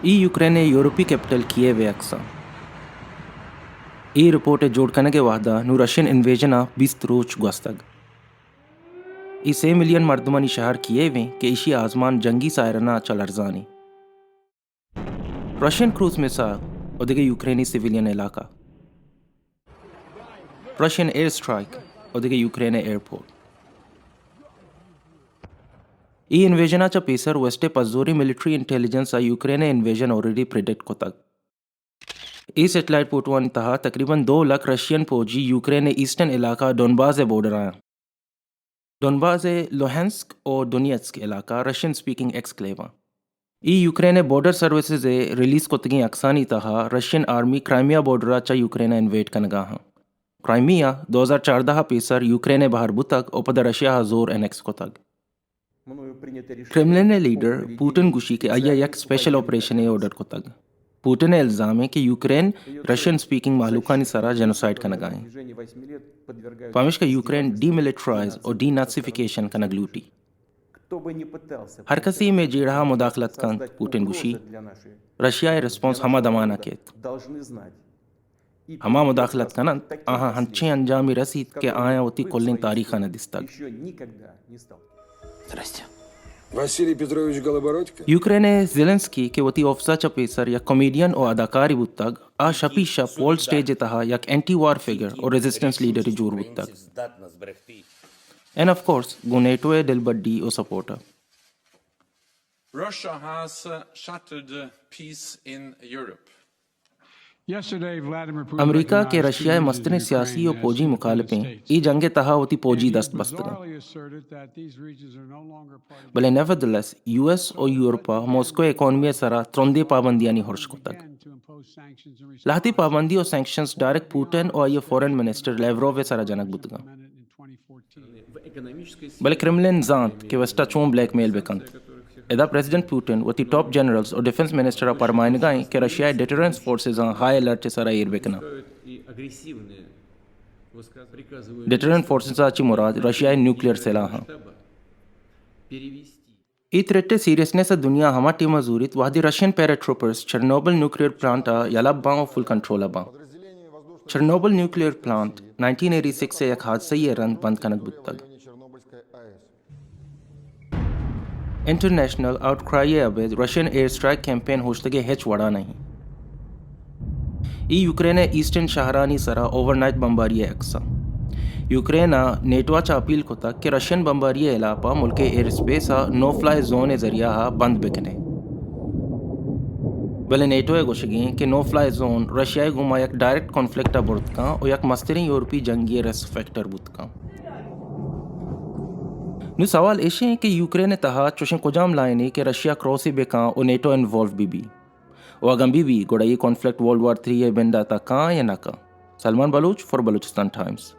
ई Ukraine यूरोपी capital किएव Aqsa ई report जोड़ कनगे वाहदा नु Russian invasion 20 रोच गुस्तग ई 6 million मर्दमानी शहर किएव के इशी आजमान जंगी सायरना चलरजानी रशियन क्रूज में सा ओदिगे यूक्रेनी सिविलियन इलाका रशियन एयर स्ट्राइक ओदिगे यूक्रेन एयरपोर्ट ई इन्वेजनाचा पेसर वेस्टे पजोरी military intelligence Ukraine invasion already predict कोतग ई सेटेलाइट पोटवान तहा तकरीबन 2 लाख रशियन फौजी यूक्रेन ईस्टर्न इलाका डोनबास बॉर्डर आया डोनबास लोहेंस्क और डोनियत्स्क इलाका रशियन स्पीकिंग एक्सक्लेवा ई यूक्रेन बॉर्डर सर्विसेज रिलीज कोतगी अक्सानी तहा रशियन आर्मी क्राइमिया बॉर्डर चा यूक्रेन इन्वेट कनगा क्राइमिया 2014 पेसर यूक्रेन बाहर बुतक ओपद रशिया जोर एनेक्स कोतग क्रेमलिन लीडर पुतिन गुशी के आया एक स्पेशल ऑपरेशन ऑर्डर कोतग पुतिन इल्जाम है कि यूक्रेन रशियन स्पीकिंग मालूकानी सरा जेनोसाइड का नगाएं पामिश का यूक्रेन डीमिलिटराइज और डीनासिफिकेशन का नगलूटी हर कसी में जेड़ा मुदाखलत का पुतिन गुशी रशिया रिस्पॉन्स हमा दमाना केत हमा मुदाखलत का आहा हंचे अंजामी रसीद के आया होती कोल्लिन तारीखा न दिस्तग Василий Петрович Голобородько? यूक्रेन जेलेंस्की के वती ऑफिसर पेसर या कॉमेडियन और अदाकारी बुतग आ शपीशा पोल स्टेज तहा या एंटी वार फिगर और रेजिस्टेंस लीडर जोर बुतग एंड ऑफ कोर्स गुनेटो दिलबड्डी और supporter Russia has shattered peace in Europe. America के रशिया मस्तने सियासी और फौजी मुखालफें ई जंगे तहा होती फौजी दस्त बस्तगन भले नेवरदलेस यूएस और यूरोपा मॉस्को इकोनॉमी सरा त्रोंदे पाबंदियां नहीं हर्ष को तक लाती पाबंदी और सैंक्शंस डायरेक्ट पुतिन और ये फॉरेन मिनिस्टर लेवरोव सरा जनक बुतगा भले क्रेमलिन जानत के वेस्टा चों ब्लैकमेल बेकंत एदा प्रेसिडेंट पुतिन वती टॉप जनरल्स और डिफेंस मिनिस्टर परमाइन गाएं कि Russia deterrence forces high alert सरा एर बेकना डिटरेंट फोर्सेस आची मुराद रशिया न्यूक्लियर सलाह ई थ्रेट सीरियसनेस दुनिया हमा टीम मजूरित वादी Russian paratroopers Chernobyl nuclear plant यलाबा फुल कंट्रोल अबा चेर्नोबिल न्यूक्लियर प्लांट 1986 से एक हादसे रन बंद कनक बुतग इंटरनेशनल आउटक्राई अबेद रशियन एयर स्ट्राइक कैंपेन होशतगे हेच वड़ा नहीं ई यूक्रेन ईस्टर्न शहरानी सरा ओवरनाइट बम्बारी अक्सा यूक्रेन नेटवा चा अपील को तक कि रशियन बम्बारी इलापा मुल्क air space no fly zone जरिया बंद बिकने भले नेटो गोशगी कि नो फ्लाई जोन रशिया गुमा एक डायरेक्ट कॉन्फ्लिक्ट बुरतका और एक मस्तरी यूरोपी जंगी रेस फैक्टर बुतका नु सवाल ऐसे है कि यूक्रेन तहा चोशे कोजाम लाइने कि रशिया क्रॉसी बेका और नेटो इन्वॉल्व भी और अगम भी गोड़ा ये कॉन्फ्लिक्ट वर्ल्ड वॉर 3 बेंदा ता का या ना का सलमान बलूच फॉर बलूचिस्तान टाइम्स